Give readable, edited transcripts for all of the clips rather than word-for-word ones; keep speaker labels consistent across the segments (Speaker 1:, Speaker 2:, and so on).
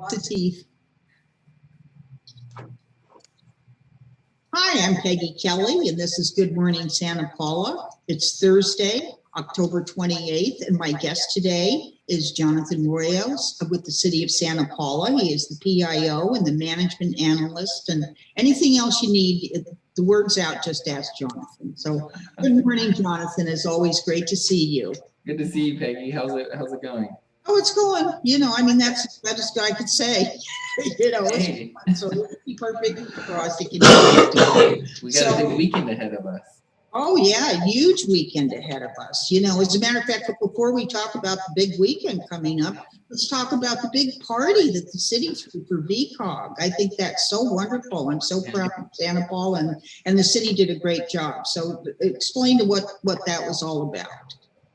Speaker 1: The teeth. Hi, I'm Peggy Kelly, and this is Good Morning Santa Paula. It's Thursday, October 28th, and my guest today is Jonathan Royos with the City of Santa Paula. He is the PIO and the management analyst, and anything else you need, the word's out, just ask Jonathan. So good morning, Jonathan. As always, great to see you.
Speaker 2: Good to see you, Peggy. How's it going?
Speaker 1: Oh, it's going. I mean, that's the best I could say.
Speaker 2: Hey.
Speaker 1: So let's be perfect crossed.
Speaker 2: We got a big weekend ahead of us.
Speaker 1: Oh yeah, huge weekend ahead of us. As a matter of fact, before we talk about the big weekend coming up, let's talk about the big party that the city threw for VCOG. I think that's so wonderful. I'm so proud of Santa Paula, and the city did a great job. So explain to what that was all about.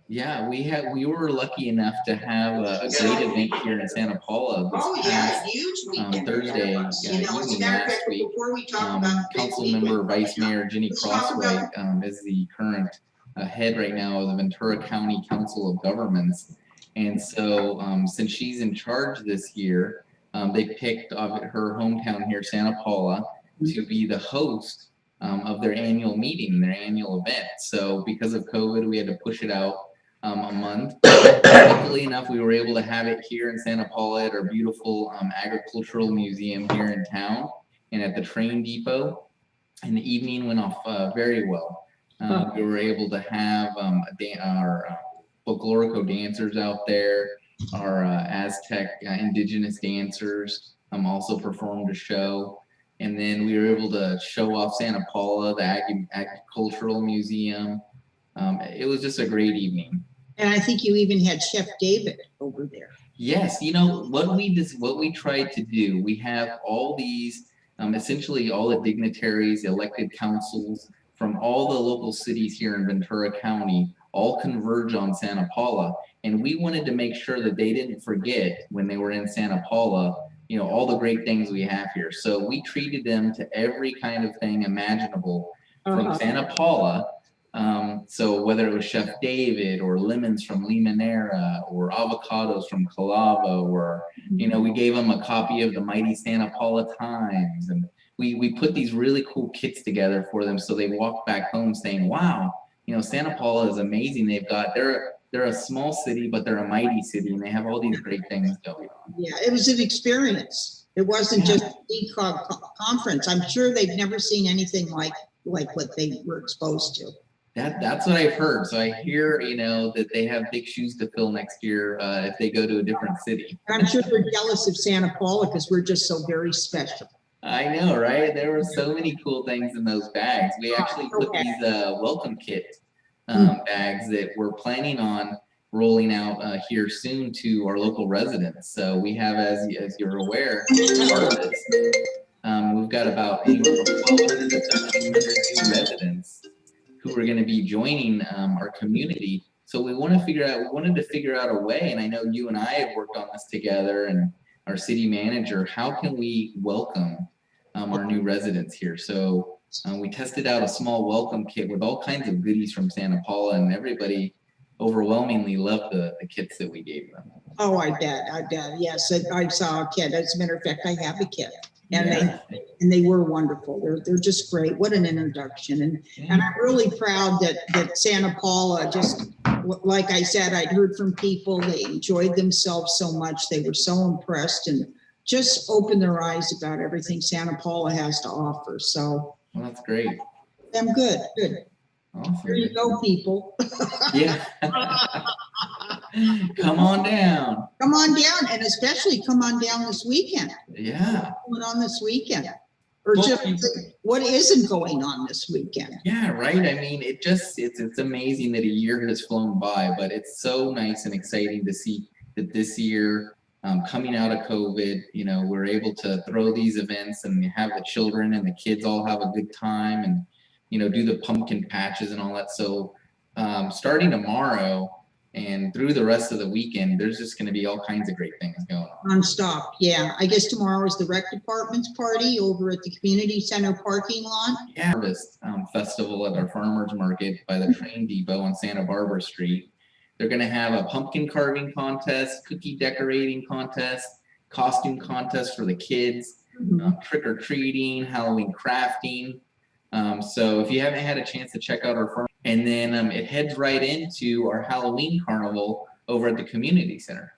Speaker 2: Yeah, we were lucky enough to have a great event here in Santa Paula this past Thursday evening last week. Council member Vice Mayor Jenny Crosswhite is the current head right now of the Ventura County Council of Governments, and so since she's in charge this year, they picked her hometown here, Santa Paula, to be the host of their annual meeting, their annual event. So because of COVID, we had to push it out a month. Luckily enough, we were able to have it here in Santa Paula at our beautiful agricultural museum here in town and at the train depot. And the evening went off very well. We were able to have our folklorico dancers out there, our Aztec indigenous dancers also performed a show. And then we were able to show off Santa Paula, the agricultural museum. It was just a great evening.
Speaker 1: And I think you even had Chef David over there.
Speaker 2: Yes, what we tried to do, we have all these, essentially all the dignitaries, elected councils from all the local cities here in Ventura County, all converge on Santa Paula. And we wanted to make sure that they didn't forget when they were in Santa Paula, all the great things we have here. So we treated them to every kind of thing imaginable from Santa Paula. So whether it was Chef David or lemons from Limonera or avocados from Calavo, or, we gave them a copy of the Mighty Santa Paula Times. And we put these really cool kits together for them. So they walk back home saying, wow, Santa Paula is amazing. They're a small city, but they're a mighty city, and they have all these great things going on.
Speaker 1: Yeah, it was an experience. It wasn't just a VCOG conference. I'm sure they've never seen anything like what they were exposed to.
Speaker 2: That's what I've heard. So I hear, that they have big shoes to fill next year if they go to a different city.
Speaker 1: I'm sure they're jealous of Santa Paula because we're just so very special.
Speaker 2: I know, right? There were so many cool things in those bags. We actually put these welcome kit bags that we're planning on rolling out here soon to our local residents. So we have, as you're aware, harvest. We've got about anywhere from 1,200 to 1,300 new residents who are going to be joining our community. So we wanted to figure out a way, and I know you and I have worked on this together, and our city manager, how can we welcome our new residents here? So we tested out a small welcome kit with all kinds of goodies from Santa Paula, and everybody overwhelmingly loved the kits that we gave them.
Speaker 1: Oh, I bet. Yes, I saw a kit. As a matter of fact, I have a kit. And they were wonderful. They're just great. What an introduction. And I'm really proud that Santa Paula, just like I said, I'd heard from people, they enjoyed themselves so much. They were so impressed and just opened their eyes about everything Santa Paula has to offer. So
Speaker 2: that's great.
Speaker 1: I'm good.
Speaker 2: Awesome.
Speaker 1: There you go, people.
Speaker 2: Yeah. Come on down.
Speaker 1: Come on down, and especially come on down this weekend.
Speaker 2: Yeah.
Speaker 1: What's going on this weekend? Or just what isn't going on this weekend?
Speaker 2: Yeah, right. I mean, it's amazing that a year has flown by, but it's so nice and exciting to see that this year, coming out of COVID, we're able to throw these events and have the children and the kids all have a good time and, do the pumpkin patches and all that. So starting tomorrow and through the rest of the weekend, there's just going to be all kinds of great things going on.
Speaker 1: Non-stop, yeah. I guess tomorrow is the rec department's party over at the community center parking lot.
Speaker 2: Yeah, harvest festival at our farmers market by the train depot on Santa Barbara Street. They're going to have a pumpkin carving contest, cookie decorating contest, costume contests for the kids, trick or treating, Halloween crafting. So if you haven't had a chance to check out our farm, and then it heads right into our Halloween carnival over at the community center.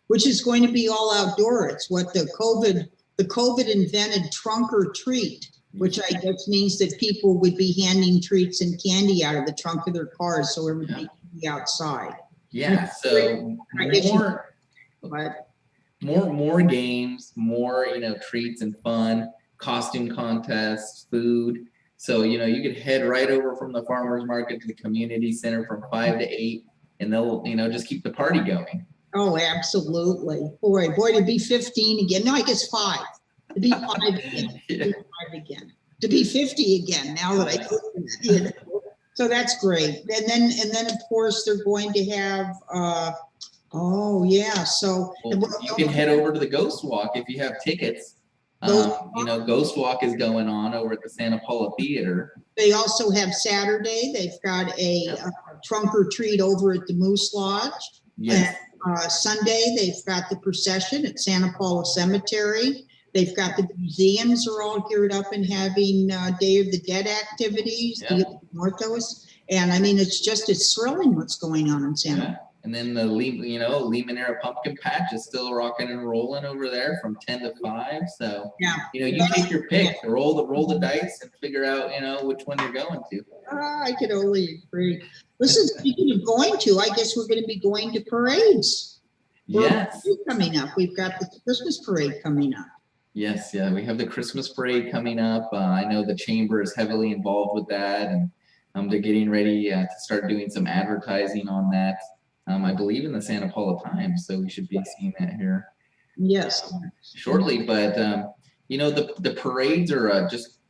Speaker 1: Which is going to be all outdoor. It's what the COVID invented trunk or treat, which I guess means that people would be handing treats and candy out of the trunk of their cars, so everybody can be outside.
Speaker 2: Yeah, so more games, more treats and fun, costume contests, food. So you could head right over from the farmers market to the community center from 5 to 8, and they'll just keep the party going.
Speaker 1: Oh, absolutely. Boy, to be 15 again. No, I guess 5. To be 5 again. To be 5 again. To be 50 again. Now that I go through that, So that's great. And then of course they're going to have. So
Speaker 2: you can head over to the Ghost Walk if you have tickets. Ghost Walk is going on over at the Santa Paula Theater.
Speaker 1: They also have Saturday. They've got a trunk or treat over at the Moose Lodge.
Speaker 2: Yes.
Speaker 1: And, Sunday, they've got the procession at Santa Paula Cemetery. They've got the museums are all geared up and having Day of the Dead activities, the Northos. And I mean, it's thrilling what's going on in Santa Paula.
Speaker 2: And then the Limoneira Pumpkin Patch is still rocking and rolling over there from 10 to 5. So you take your pick, roll the dice and figure out which one you're going to.
Speaker 1: I could only agree. Listen, speaking of going to, I guess we're going to be going to parades.
Speaker 2: Yes.
Speaker 1: Coming up, we've got the Christmas parade coming up.
Speaker 2: Yes, we have the Christmas parade coming up. I know the chamber is heavily involved with that, and they're getting ready to start doing some advertising on that. I believe in the Santa Paula Times, so we should be seeing that here.
Speaker 1: Yes.
Speaker 2: Shortly, but the parades are just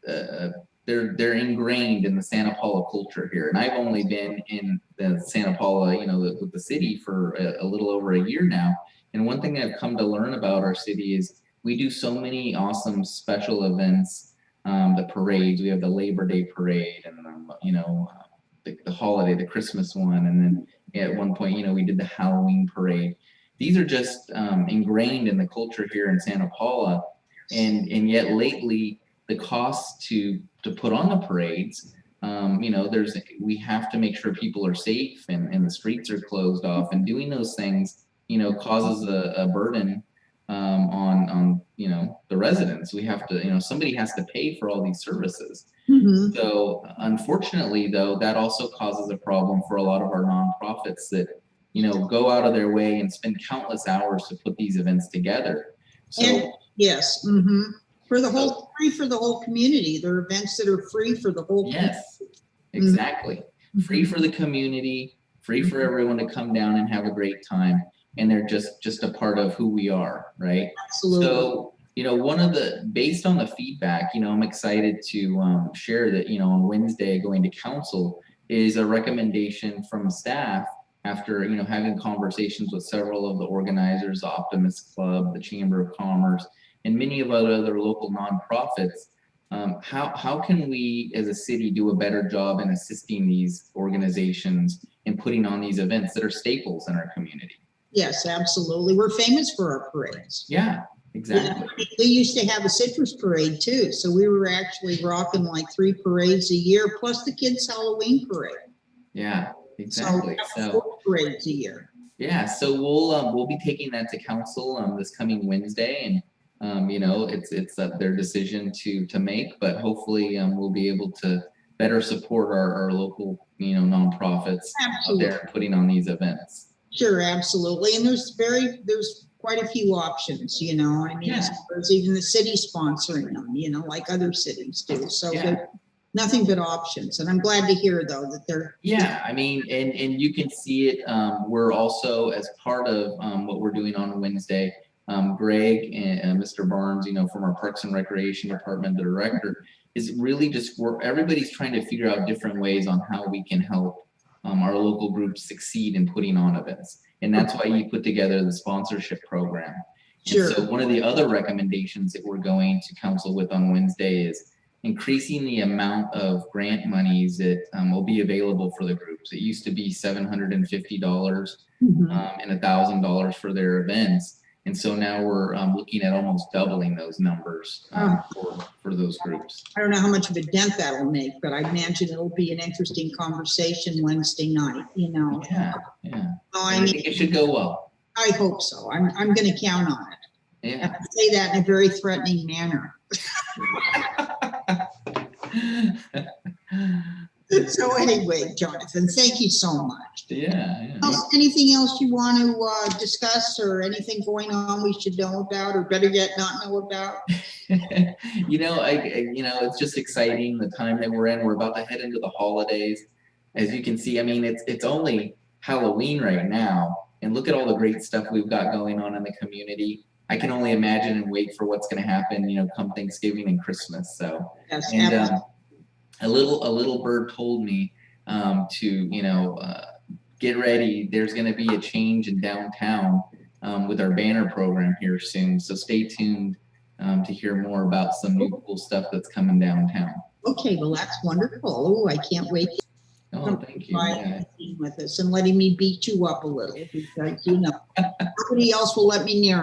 Speaker 2: they're ingrained in the Santa Paula culture here, and I've only been in the Santa Paula, with the city for a little over a year now. And one thing I've come to learn about our city is we do so many awesome special events. The parades, we have the Labor Day parade, and the holiday, the Christmas one, and then at one point, we did the Halloween parade. These are just ingrained in the culture here in Santa Paula, and yet lately the cost to put on the parades, we have to make sure people are safe and the streets are closed off, and doing those things, causes a burden on the residents. We have to, somebody has to pay for all these services. So unfortunately, though, that also causes a problem for a lot of our nonprofits that go out of their way and spend countless hours to put these events together. So
Speaker 1: yes, for the whole free for the whole community. They're events that are free for the whole.
Speaker 2: Yes, exactly. Free for the community, free for everyone to come down and have a great time, and they're just a part of who we are, right?
Speaker 1: Absolutely.
Speaker 2: So based on the feedback, I'm excited to share that, on Wednesday going to council is a recommendation from staff after, having conversations with several of the organizers, the Optimist Club, the Chamber of Commerce, and many of other local nonprofits. How can we as a city do a better job in assisting these organizations in putting on these events that are staples in our community?
Speaker 1: Yes, absolutely. We're famous for our parades.
Speaker 2: Yeah. Exactly.
Speaker 1: Yeah, we used to have a citrus parade too. So we were actually rocking like 3 parades a year, plus the kids' Halloween parade.
Speaker 2: Yeah, exactly.
Speaker 1: So 4 parades a year.
Speaker 2: Yeah, so we'll be taking that to council this coming Wednesday, and it's their decision to make, but hopefully we'll be able to better support our local nonprofits out there putting on these events.
Speaker 1: Sure, absolutely. And there's quite a few options, there's even the city sponsoring them, like other cities do. So there's nothing but options. And I'm glad to hear though that they're.
Speaker 2: Yeah, I mean, and you can see it. We're also, as part of what we're doing on Wednesday, Greg and Mr. Barnes, from our Parks and Recreation Department, the director, is really just everybody's trying to figure out different ways on how we can help our local groups succeed in putting on events. And that's why you put together the sponsorship program.
Speaker 1: Sure.
Speaker 2: And so one of the other recommendations that we're going to council with on Wednesday is increasing the amount of grant monies that will be available for the groups. It used to be $750 and $1,000 for their events. And so now we're looking at almost doubling those numbers for those groups.
Speaker 1: I don't know how much of a dent that'll make, but I imagine it'll be an interesting conversation Wednesday night, you know.
Speaker 2: Yeah.
Speaker 1: I
Speaker 2: think it should go well.
Speaker 1: I hope so. I'm going to count on it.
Speaker 2: Yeah.
Speaker 1: And I say that in a very threatening manner. So anyway, Jonathan, thank you so much.
Speaker 2: Yeah.
Speaker 1: Anything else you want to discuss, or anything going on we should know about, or better yet, not know about?
Speaker 2: It's just exciting the time that we're in. We're about to head into the holidays. As you can see, I mean, it's only Halloween right now, and look at all the great stuff we've got going on in the community. I can only imagine and wait for what's going to happen, come Thanksgiving and Christmas. So,
Speaker 1: yes,
Speaker 2: and a little bird told me to get ready. There's going to be a change in downtown with our banner program here soon. So stay tuned to hear more about some new cool stuff that's coming downtown.
Speaker 1: Okay, well that's wonderful. Oh, I can't wait.
Speaker 2: Oh, thank you. Yeah.
Speaker 1: With us and letting me beat you up a little, because nobody else will let me near